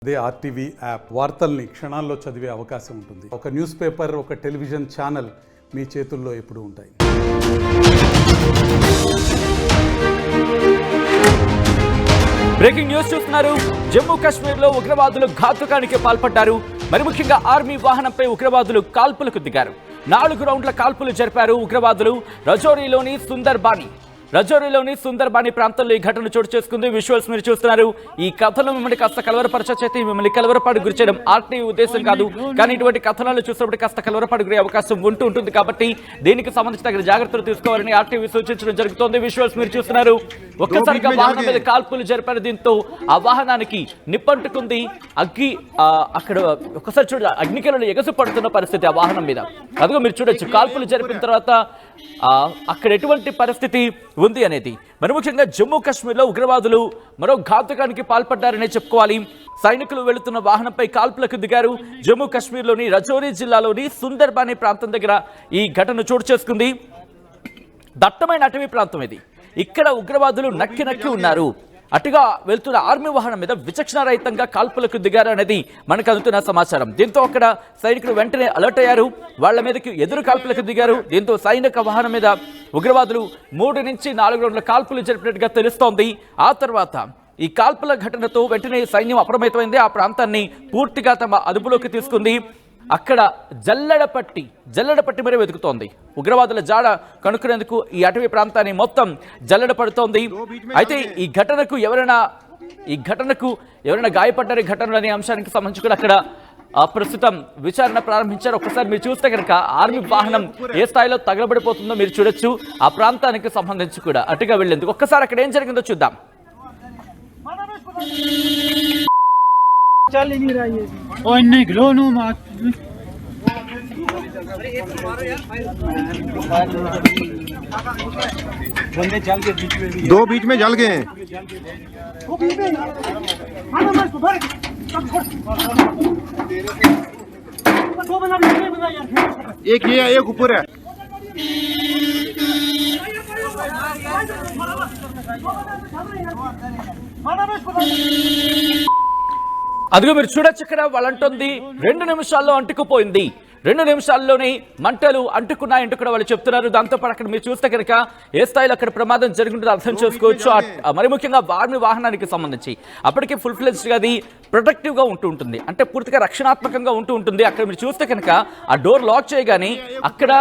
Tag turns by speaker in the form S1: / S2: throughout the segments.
S1: అదే RTV app వార్తల్ని క్షణాల్లో చదివే అవకాశం ఉంటుంది. ఒక న్యూస్ పేపర్, ఒక టెలివిజన్ ఛానల్ మీ చేతుల్లో ఎప్పుడూ ఉంటాయి.
S2: బ్రేకింగ్ న్యూస్ చూస్తున్నారు. జమ్మూ కాశ్మీర్ లో ఉగ్రవాదులు ఘాతుకానికి పాల్పడ్డారు. మరి ముఖ్యంగా ఆర్మీ వాహనంపై ఉగ్రవాదులు కాల్పులకు దిగారు. 4 రౌండ్ల కాల్పులు జరిపారు ఉగ్రవాదులు. రజౌరీలోని సుందర్బాని ప్రాంతంలో ఈ ఘటన చోటు చేసుకుంది. విజువల్స్ మీరు చూస్తున్నారు. ఈ కథనం మిమ్మల్ని కాస్త కలవరపరచైతే మిమ్మల్ని కలవరపాటు గురి చేయడం ఆర్టీవీ ఉద్దేశం కాదు, కానీ ఇటువంటి కథనాలు చూసినప్పుడు కాస్త కలవరపాటు గురే అవకాశం ఉంటుంది కాబట్టి దీనికి సంబంధించి తగిన జాగ్రత్తలు తీసుకోవాలని ఆర్టీవీ సూచించడం జరుగుతోంది. విజువల్స్ మీరు చూస్తున్నారు. ఒక్కసారిగా వాహనం మీద కాల్పులు జరిపారు. దీంతో ఆ వాహనానికి నిప్పంటుకుంది. అక్కడ ఒకసారి చూడ అగ్నికలను ఎగసి పడుతున్న పరిస్థితి ఆ వాహనం మీద. అదిగో మీరు చూడొచ్చు. కాల్పులు జరిపిన తర్వాత అక్కడ ఎటువంటి పరిస్థితి ఉంది అనేది. మరి ముఖ్యంగా జమ్మూ కాశ్మీర్లో ఉగ్రవాదులు మరో ఘాతుకానికి పాల్పడ్డారనే చెప్పుకోవాలి. సైనికులు వెళుతున్న వాహనంపై కాల్పులకు దిగారు. జమ్మూ కాశ్మీర్లోని రజౌరీ జిల్లాలోని సుందర్బాని ప్రాంతం దగ్గర ఈ ఘటన చోటు చేసుకుంది. దట్టమైన అటవీ ప్రాంతం ఇది. ఇక్కడ ఉగ్రవాదులు నక్కి ఉన్నారు. అటుగా వెళ్తున్న ఆర్మీ వాహనం మీద విచక్షణారహితంగా కాల్పులకు దిగారు అనేది మనకు అందుతున్న సమాచారం. దీంతో అక్కడ సైనికులు వెంటనే అలర్ట్ అయ్యారు. వాళ్ల మీదకి ఎదురు కాల్పులకు దిగారు. దీంతో సైనిక వాహనం మీద ఉగ్రవాదులు 3 నుంచి 4 రౌండ్ల కాల్పులు జరిపినట్టుగా తెలుస్తోంది. ఆ తర్వాత ఈ కాల్పుల ఘటనతో వెంటనే సైన్యం అప్రమత్తమైంది. ఆ ప్రాంతాన్ని పూర్తిగా తమ అదుపులోకి తీసుకుంది. అక్కడ జల్లెడపట్టి మరీ వెతుకుతోంది. ఉగ్రవాదుల జాడ కనుక్కునేందుకు ఈ అటవీ ప్రాంతాన్ని మొత్తం జల్లెడ పడుతోంది. అయితే ఈ ఘటనకు ఎవరైనా గాయపడ్డారు ఘటనలు అనే అంశానికి సంబంధించి కూడా అక్కడ ప్రస్తుతం విచారణ ప్రారంభించారు. ఒకసారి మీరు చూస్తే కనుక ఆర్మీ వాహనం ఏ స్థాయిలో తగలబడిపోతుందో మీరు చూడొచ్చు. ఆ ప్రాంతానికి సంబంధించి కూడా అటుగా వెళ్లేందుకు ఒక్కసారి అక్కడ ఏం జరిగిందో చూద్దాం.
S3: चल ही नहीं रहा ये और नहीं ग्लो नो मार बंदे जल के बीच में भी
S4: 2 बीच में जल गए हैं।
S3: वो बीच में मारो मार को भर दो बंदा यार
S4: एक ये है, एक ऊपर है।
S2: అదిగో మీరు చూడొచ్చు. ఇక్కడ వాళ్ళంటుంది 2 నిమిషాల్లో అంటుకుపోయింది. 2 నిమిషాల్లోనే మంటలు అంటుకున్నాయంటూ కూడా వాళ్ళు చెప్తున్నారు. దాంతోపాటు అక్కడ మీరు చూస్తే కనుక ఏ స్థాయిలో అక్కడ ప్రమాదం జరుగుతుందో అర్థం చేసుకోవచ్చు. మరి ముఖ్యంగా ఆర్మీ వాహనానికి సంబంధించి అప్పటికే ఫుల్ ఫ్లెడ్జ్డ్గా అది ప్రొటెక్టివ్గా ఉంటుంది. అంటే పూర్తిగా రక్షణాత్మకంగా ఉంటుంది. అక్కడ మీరు చూస్తే కనుక ఆ డోర్ లాక్ చేయగానే అక్కడ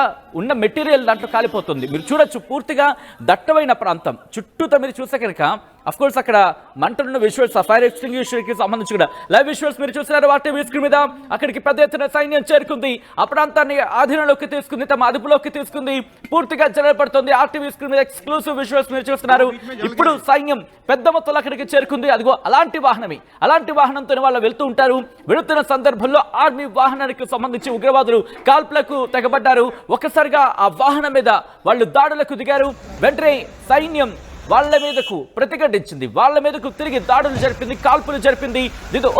S2: ఉన్న మెటీరియల్ దాంట్లో కాలిపోతుంది. మీరు చూడొచ్చు. పూర్తిగా దట్టమైన ప్రాంతం చుట్టూతో మీరు చూస్తే కనుక అఫ్కోర్స్ అక్కడ మంటలున్న విజువల్స్, ఫైర్ ఎక్స్టింగ్విషర్ కి సంబంధించి కూడా లైవ్ విజువల్స్ మీరు చూస్తున్నారు. ఆర్టీవీ స్క్రీన్ మీద అక్కడికి పెద్ద ఎత్తున సైన్యం చేరుకుంది. ఆ ప్రాంతాన్ని ఆధీనంలోకి తీసుకుంది, తమ అదుపులోకి తీసుకుంది. పూర్తిగా జరగబడుతుంది. ఆర్టీవీ స్క్రీన్ మీద ఎక్స్క్లూసివ్ విజువల్స్ మీరు చూస్తున్నారు. ఇప్పుడు సైన్యం పెద్ద మొత్తంలో అక్కడికి చేరుకుంది. అదిగో అలాంటి వాహనంతో వాళ్ళు వెళ్తూ ఉంటారు. వెళుతున్న సందర్భంలో ఆర్మీ వాహనానికి సంబంధించి ఉగ్రవాదులు కాల్పులకు తెగబడ్డారు. ఒక్కసారిగా ఆ వాహనం మీద వాళ్ళు దాడులకు దిగారు. వెంటనే సైన్యం వాళ్ళ మీదకు ప్రతిఘటించింది. వాళ్ళ మీదకు తిరిగి దాడులు జరిపింది, కాల్పులు జరిపింది. దీంతో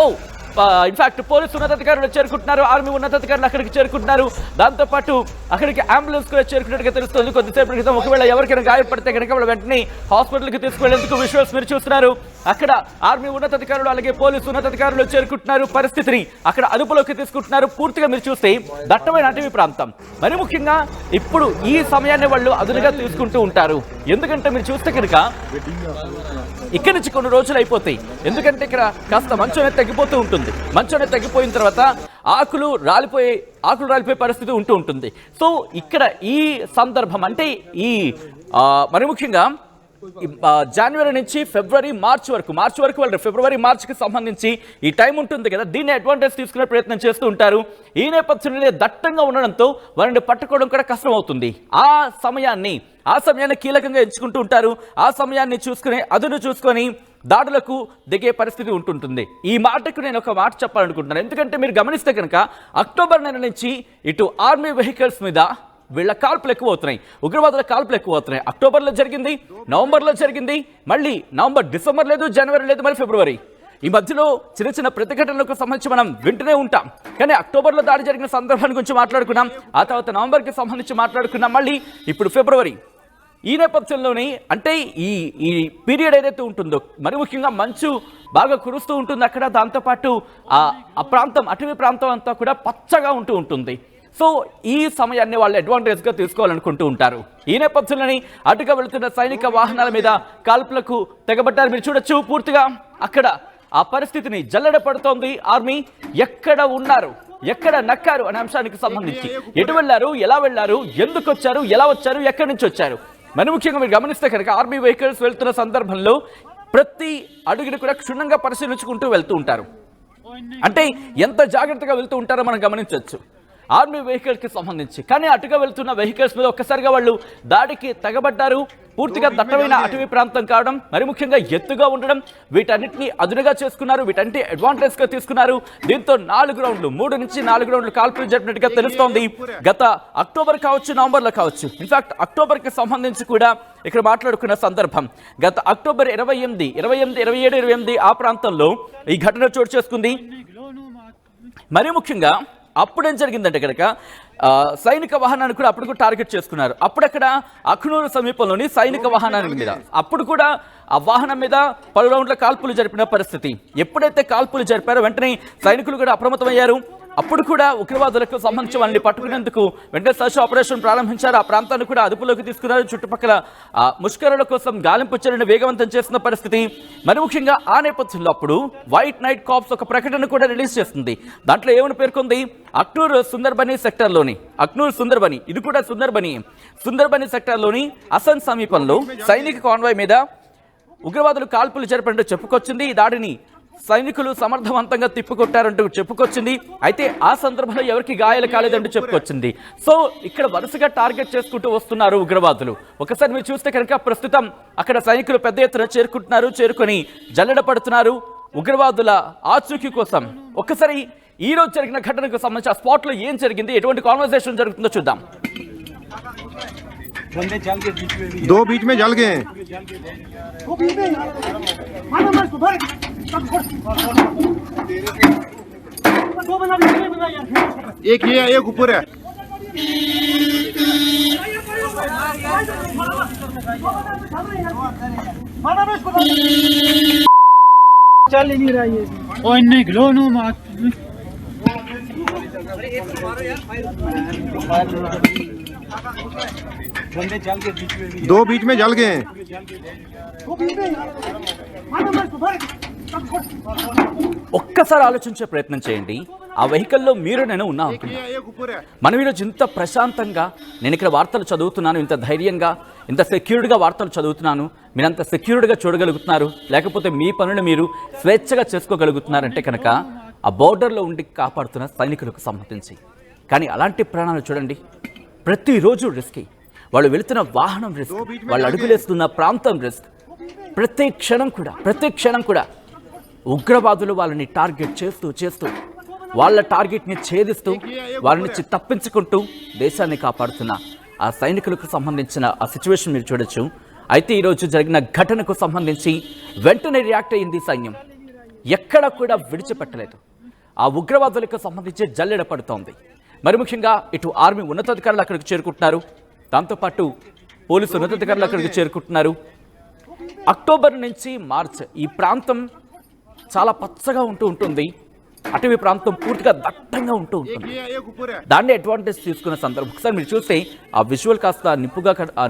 S2: ఇన్ఫాక్ట్ పోలీసు ఉన్నతాధికారులు చేరుకుంటున్నారు, ఆర్మీ ఉన్నతాధికారులు అక్కడికి చేరుకుంటున్నారు. దాంతోపాటు అక్కడికి అంబులెన్స్ కూడా చేరుకున్నట్టుగా తెలుస్తుంది. కొద్దిసేపటి క్రితం ఒకవేళ ఎవరికైనా గాయపడితే కనుక వాళ్ళు వెంటనే హాస్పిటల్కి తీసుకువెళ్లేందుకు విజువల్స్ మీరు చూస్తున్నారు. అక్కడ ఆర్మీ ఉన్నతాధికారులు అలాగే పోలీసు ఉన్నతాధికారులు చేరుకుంటున్నారు. పరిస్థితిని అక్కడ అదుపులోకి తీసుకుంటున్నారు. పూర్తిగా మీరు చూస్తే దట్టమైన అటవీ ప్రాంతం. మరి ముఖ్యంగా ఇప్పుడు ఈ సమయాన్ని వాళ్ళు అదునుగా తీసుకుంటూ ఉంటారు. ఎందుకంటే మీరు చూస్తే కనుక ఇక్కడి నుంచి కొన్ని రోజులు అయిపోతాయి. ఎందుకంటే ఇక్కడ కాస్త మంచు అనేది తగ్గిపోతూ ఉంటుంది. మంచు అనేది తగ్గిపోయిన తర్వాత ఆకులు రాలిపోయే పరిస్థితి ఉంటుంది. సో ఇక్కడ ఈ సందర్భం అంటే మరి ముఖ్యంగా జనవరి నుంచి ఫిబ్రవరి మార్చ్ వరకు వాళ్ళు ఫిబ్రవరి మార్చికి సంబంధించి ఈ టైం ఉంటుంది కదా, దీన్ని అడ్వాంటేజ్ తీసుకునే ప్రయత్నం చేస్తూ ఉంటారు. ఈ నేపథ్యంలో దట్టంగా ఉండడంతో వారిని పట్టుకోవడం కూడా కష్టం అవుతుంది. ఆ సమయాన్ని కీలకంగా ఎంచుకుంటూ ఉంటారు. ఆ సమయాన్ని అదును చూసుకొని దాడులకు దిగే పరిస్థితి ఉంటుంది. ఈ మాటకు నేను ఒక మాట చెప్పాలనుకుంటున్నాను. ఎందుకంటే మీరు గమనిస్తే కనుక అక్టోబర్ నెల నుంచి ఇటు ఆర్మీ వెహికల్స్ మీద వీళ్ళ కాల్పులు ఎక్కువ అవుతున్నాయి, ఉగ్రవాదుల కాల్పులు ఎక్కువ అవుతున్నాయి. అక్టోబర్లో జరిగింది, నవంబర్లో జరిగింది, మళ్ళీ డిసెంబర్ లేదు, జనవరి లేదు, మళ్ళీ ఫిబ్రవరి. ఈ మధ్యలో చిన్న ప్రతిఘటనలకు సంబంధించి మనం వింటూనే ఉంటాం. కానీ అక్టోబర్లో దాడి జరిగిన సందర్భాన్ని గురించి మాట్లాడుకున్నాం, ఆ తర్వాత నవంబర్కి సంబంధించి మాట్లాడుకున్నాం, మళ్ళీ ఇప్పుడు ఫిబ్రవరి. ఈ నేపథ్యంలోనే అంటే ఈ పీరియడ్ ఏదైతే ఉంటుందో మరి ముఖ్యంగా మంచు బాగా కురుస్తూ ఉంటుంది అక్కడ. దాంతోపాటు ఆ ప్రాంతం అటవీ ప్రాంతం అంతా కూడా పచ్చగా ఉంటుంది. సో ఈ సమయాన్ని వాళ్ళు అడ్వాంటేజ్గా తీసుకోవాలనుకుంటూ ఉంటారు. ఈ నేపథ్యంలోని అటుగా వెళుతున్న సైనిక వాహనాల మీద కాల్పులకు తెగబడ్డారు. మీరు చూడొచ్చు పూర్తిగా అక్కడ ఆ పరిస్థితిని జల్లెడ పడుతోంది ఆర్మీ. ఎక్కడ ఉన్నారు, ఎక్కడ నక్కారు అనే అంశానికి సంబంధించి ఎటు వెళ్ళారు, ఎలా వెళ్ళారు, ఎందుకు వచ్చారు, ఎలా వచ్చారు, ఎక్కడి నుంచి వచ్చారు, మరి ముఖ్యంగా మీరు గమనిస్తే కనుక ఆర్మీ వెహికల్స్ వెళ్తున్న సందర్భంలో ప్రతి అడుగుని కూడా క్షుణ్ణంగా పరిశీలించుకుంటూ వెళ్తూ ఉంటారు. అంటే ఎంత జాగ్రత్తగా వెళ్తూ ఉంటారో మనం గమనించవచ్చు ఆర్మీ వెహికల్స్కి సంబంధించి. కానీ అటుగా వెళ్తున్న వెహికల్స్ మీద ఒక్కసారిగా వాళ్ళు దాడికి తెగబడ్డారు. పూర్తిగా దట్టమైన అటవీ ప్రాంతం కావడం, మరి ముఖ్యంగా ఎత్తుగా ఉండడం, వీటన్నిటిని అదునుగా చేసుకున్నారు, వీటన్నిటి అడ్వాంటేజ్గా తీసుకున్నారు. దీంతో 3 నుంచి 4 రౌండ్లు కాల్పులు జరిపినట్టుగా తెలుస్తోంది. గత అక్టోబర్ కావచ్చు, నవంబర్లో కావచ్చు, ఇన్ఫాక్ట్ అక్టోబర్కి సంబంధించి కూడా ఇక్కడ మాట్లాడుకున్న సందర్భం గత అక్టోబర్ 28, 27, 28 ఆ ప్రాంతంలో ఈ ఘటన చోటు చేసుకుంది. మరి ముఖ్యంగా అప్పుడేం జరిగిందంటే కనుక సైనిక వాహనాన్ని కూడా అప్పుడు కూడా టార్గెట్ చేసుకున్నారు. అప్పుడక్కడ అఖ్నూరు సమీపంలోని సైనిక వాహనానికి మీద అప్పుడు కూడా ఆ వాహనం మీద 10 రౌండ్ల కాల్పులు జరిపిన పరిస్థితి. ఎప్పుడైతే కాల్పులు జరిపారో వెంటనే సైనికులు కూడా అప్రమత్తమయ్యారు. అప్పుడు కూడా ఉగ్రవాదులకు సంబంధించి వాళ్ళని పట్టుకునేందుకు వెంటనే సర్చ్ ఆపరేషన్ ప్రారంభించారు. ఆ ప్రాంతాన్ని కూడా అదుపులోకి తీసుకున్నారు. చుట్టుపక్కల ముష్కరుల కోసం గాలింపు చర్యను వేగవంతం చేసిన పరిస్థితి. మరి ముఖ్యంగా ఆ నేపథ్యంలో అప్పుడు వైట్ నైట్ కార్ప్స్ ఒక ప్రకటన కూడా రిలీజ్ చేస్తుంది. దాంట్లో ఏమని పేర్కొంది, అఖ్నూర్ సుందర్బని సెక్టర్లోని ఇది కూడా సుందర్బని సెక్టర్లోని అసన్ సమీపంలో సైనిక కాన్వాయ్ మీద ఉగ్రవాదులు కాల్పులు జరిపినట్టు చెప్పుకొచ్చింది. ఈ దాడిని సైనికులు సమర్థవంతంగా తిప్పికొట్టారంటూ చెప్పుకొచ్చింది. అయితే ఆ సందర్భంలో ఎవరికి గాయాలు కాలేదంటూ చెప్పుకొచ్చింది. సో ఇక్కడ వరుసగా టార్గెట్ చేసుకుంటూ వస్తున్నారు ఉగ్రవాదులు. ఒకసారి మీరు చూస్తే కనుక ప్రస్తుతం అక్కడ సైనికులు పెద్ద ఎత్తున చేరుకొని జల్లెడ పడుతున్నారు ఉగ్రవాదుల ఆచూకీ కోసం. ఒక్కసారి ఈ రోజు జరిగిన ఘటనకు సంబంధించి ఆ స్పాట్ లో ఏం జరిగింది, ఎటువంటి కాన్వర్సేషన్ జరుగుతుందో చూద్దాం.
S4: दो बीच में जल गए हैं।
S3: वो बीच में मारो मार सुधर दो बंदा यार,
S4: एक ये है, एक ऊपर है।
S3: मारो मार सुधर चल ही नहीं रहा ये ओ इन्हें ग्लो नो मार
S4: दो बीच में जल गए हैं।
S3: वो बीच में मारो मार सुधर
S2: ఒక్కసారి ఆలోచించే ప్రయత్నం చేయండి. ఆ వెహికల్లో మీరు నేను ఉన్నా
S4: एक ये है, एक ऊपर है।
S2: మనం ఈరోజు ఇంత ప్రశాంతంగా నేను ఇక్కడ వార్తలు చదువుతున్నాను, ఇంత ధైర్యంగా ఇంత సెక్యూర్డ్గా వార్తలు చదువుతున్నాను, మీరంత సెక్యూర్డ్గా చూడగలుగుతున్నారు, లేకపోతే మీ పనులు మీరు స్వేచ్ఛగా చేసుకోగలుగుతున్నారంటే కనుక ఆ బోర్డర్లో ఉండి కాపాడుతున్న సైనికులకు సంబంధించి. కానీ అలాంటి ప్రాణాలు చూడండి, ప్రతిరోజు రిస్క్. వాళ్ళు వెళుతున్న వాహనం రిస్క్, వాళ్ళు అడుగులేస్తున్న ప్రాంతం రిస్క్. ప్రతి క్షణం కూడా ఉగ్రవాదులు వాళ్ళని టార్గెట్ చేస్తూ వాళ్ళ టార్గెట్ని ఛేదిస్తూ వాళ్ళ నుంచి తప్పించుకుంటూ దేశాన్ని కాపాడుతున్న ఆ సైనికులకు సంబంధించిన ఆ సిచ్యువేషన్ మీరు చూడొచ్చు. అయితే ఈరోజు జరిగిన ఘటనకు సంబంధించి వెంటనే రియాక్ట్ అయింది సైన్యం. ఎక్కడ కూడా విడిచిపెట్టలేదు. ఆ ఉగ్రవాదులకు సంబంధించి జల్లెడ పడుతోంది. మరి ముఖ్యంగా ఇటు ఆర్మీ ఉన్నతాధికారులు అక్కడికి చేరుకుంటున్నారు, దాంతోపాటు పోలీసు ఉన్నతాధికారులు అక్కడికి చేరుకుంటున్నారు. అక్టోబర్ నుంచి మార్చ్ ఈ ప్రాంతం చాలా పచ్చగా ఉంటుంది. అటవీ ప్రాంతం పూర్తిగా దట్టంగా ఉంటుంది. దాన్ని అడ్వాంటేజ్ తీసుకున్న సందర్భం ఒకసారి మీరు చూస్తే ఆ విజువల్ కాస్త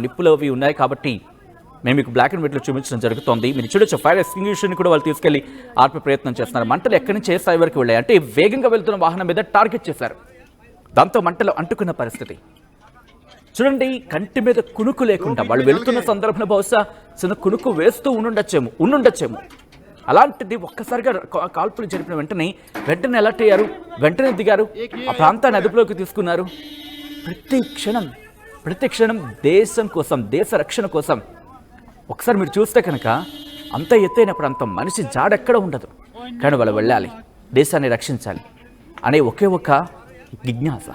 S2: నిప్పులు అవి ఉన్నాయి కాబట్టి మేము మీకు బ్లాక్ అండ్ వైట్లో చూపించడం జరుగుతుంది. మీరు చూడొచ్చు ఫైర్ ఎక్స్టింగ్విషర్ని కూడా వాళ్ళు తీసుకెళ్లి ఆర్పే ప్రయత్నం చేస్తున్నారు. మంటలు ఎక్కడి నుంచి ఏ స్థాయి వరకు వెళ్ళాయి అంటే వేగంగా వెళ్తున్న వాహనం మీద టార్గెట్ చేశారు. దాంతో మంటలు అంటుకున్న పరిస్థితి చూడండి. కంటి మీద కునుకు లేకుండా వాళ్ళు వెళుతున్న సందర్భంలో బహుశా చిన్న కునుకు వేస్తూ ఉండుండొచ్చేమో. అలాంటిది ఒక్కసారిగా కాల్పులు జరిపిన వెంటనే అలర్ట్ అయ్యారు, వెంటనే దిగారు, ఆ ప్రాంతాన్ని అదుపులోకి తీసుకున్నారు. ప్రతి క్షణం దేశం కోసం, దేశ రక్షణ కోసం. ఒకసారి మీరు చూస్తే కనుక అంత ఎత్తైన ప్రాంతం, మనిషి జాడెక్కడ ఉండదు, కానీ వాళ్ళు వెళ్ళాలి, దేశాన్ని రక్షించాలి అనే ఒకే ఒక జిజ్ఞాస,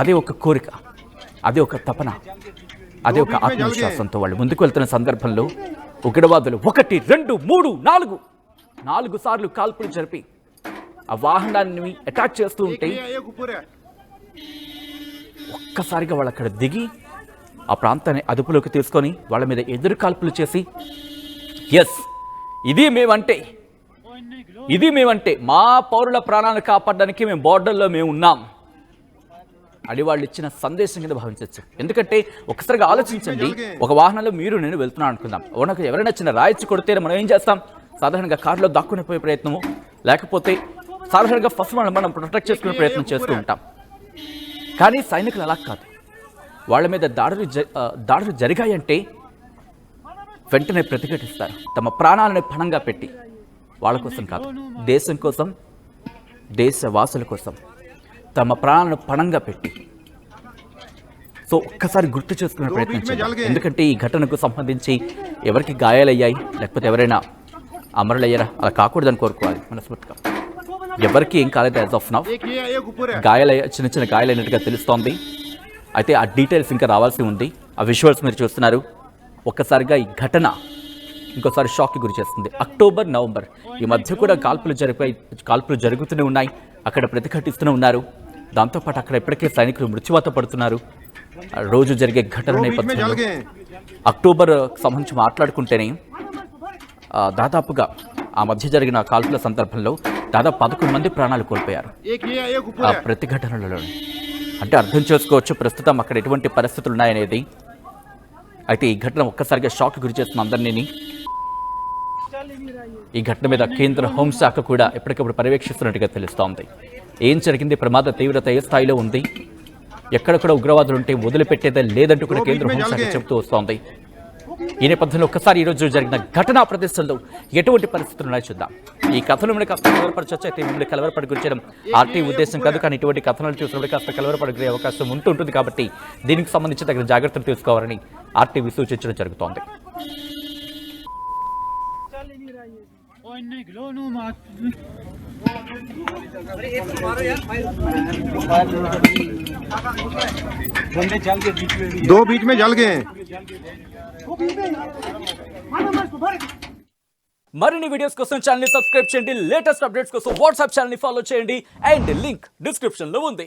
S2: అదే ఒక కోరిక, అదే ఒక తపన, అదే ఒక ఆత్మవిశ్వాసంతో వాళ్ళు ముందుకు వెళ్తున్న సందర్భంలో ఉగ్రవాదులు 1, 2, 3, 4 సార్లు కాల్పులు జరిపి ఆ వాహనాన్ని అటాక్ చేస్తూ ఉంటే ఒక్కసారిగా వాళ్ళు అక్కడ దిగి ఆ ప్రాంతాన్ని అదుపులోకి తీసుకొని వాళ్ళ మీద ఎదురు కాల్పులు చేసి ఎస్ ఇది మేమంటే మా పౌరుల ప్రాణాలను కాపాడడానికి మేము బోర్డర్లో మేము ఉన్నాం అని వాళ్ళు ఇచ్చిన సందేశం కింద భావించవచ్చు. ఎందుకంటే ఒకసారిగా ఆలోచించండి, ఒక వాహనంలో మీరు నేను వెళ్తున్నాను అనుకుందాం, మనకు ఎవరైనా చిన్న రాయిచ్చి కొడితే మనం ఏం చేస్తాం? సాధారణంగా కారులో దాక్కుని పోయే ప్రయత్నము, లేకపోతే సాధారణంగా ఫస్ట్ మనం ప్రొటెక్ట్ చేసుకునే ప్రయత్నం చేస్తూ ఉంటాం. కానీ సైనికులు అలా కాదు. వాళ్ళ మీద దాడులు జరిగాయంటే వెంటనే ప్రతిఘటిస్తారు, తమ ప్రాణాలను పణంగా పెట్టి. వాళ్ళ కోసం కాదు, దేశం కోసం, దేశవాసుల కోసం తమ ప్రాణాలను పణంగా పెట్టి. సో ఒక్కసారి గుర్తు చేసుకునే ప్రయత్నం చేద్దాం. ఎందుకంటే ఈ ఘటనకు సంబంధించి ఎవరికి గాయాలయ్యాయి, లేకపోతే ఎవరైనా అమరులయ్యారా, అలా కాకూడదని కోరుకోవాలి మనస్ఫూర్తిగా. ఎవరికి ఏం కాలేదు యాజ్ ఆఫ్ నౌ. చిన్న చిన్న గాయాలైనట్టుగా తెలుస్తోంది. అయితే ఆ డీటెయిల్స్ ఇంకా రావాల్సి ఉంది. ఆ విజువల్స్ మీరు చూస్తున్నారు. ఒక్కసారిగా ఈ ఘటన ఇంకోసారి షాక్కి గురి చేస్తుంది. అక్టోబర్, నవంబర్ ఈ మధ్య కూడా కాల్పులు జరుగుతూనే ఉన్నాయి. అక్కడ ప్రతిఘటిస్తూనే ఉన్నారు. దాంతోపాటు అక్కడ ఇప్పటికే సైనికులు మృత్యువాత పడుతున్నారు. రోజు జరిగే ఘటన నేపథ్యంలో అక్టోబర్ సంబంధించి మాట్లాడుకుంటేనే దాదాపుగా ఆ మధ్య జరిగిన కాల్పుల సందర్భంలో దాదాపు 11 మంది ప్రాణాలు కోల్పోయారు ఆ ప్రతిఘటనలలో. అంటే అర్థం చేసుకోవచ్చు ప్రస్తుతం అక్కడ ఎటువంటి పరిస్థితులు ఉన్నాయనేది. అయితే ఈ ఘటన ఒక్కసారిగా షాక్ గురి చేస్తున్న అందరినీ. ఈ ఘటన మీద కేంద్ర హోంశాఖ కూడా ఎప్పటికప్పుడు పర్యవేక్షిస్తున్నట్టుగా తెలుస్తోంది. ఏం జరిగింది, ప్రమాద తీవ్రత ఏ స్థాయిలో ఉంది, ఎక్కడ కూడా ఉగ్రవాదులు ఉంటే వదిలిపెట్టేదే లేదంటూ కూడా కేంద్ర హోంశాఖ చెబుతూ వస్తోంది. ఈ నేపథ్యంలో ఒక్కసారి ఈరోజు జరిగిన ఘటనా ప్రదేశంలో ఎటువంటి పరిస్థితులు ఉన్నాయో చూద్దాం. ఈ కథలు మీద కాస్త కలవరపరచొచ్చు. అయితే మిమ్మల్ని కలవరపడి గురించడం ఆర్టీ ఉద్దేశం కాదు, కానీ ఇటువంటి కథనాలు చూసినప్పుడు కాస్త కలవరపడే అవకాశం ఉంటుంటుంది. కాబట్టి దీనికి సంబంధించి తగిన జాగ్రత్తలు తీసుకోవాలని ఆర్టీవీ సూచించడం జరుగుతోంది.
S4: दो बीच में जल गए हैं।
S2: మరిన్ని వీడియోస్ కోసం ఛానల్ ని సబ్స్క్రైబ్ చేయండి. లేటెస్ట్ అప్డేట్స్ కోసం వాట్సాప్ ఛానల్ ని ఫాలో చేయండి. అండ్ లింక్ డిస్క్రిప్షన్ లో ఉంది.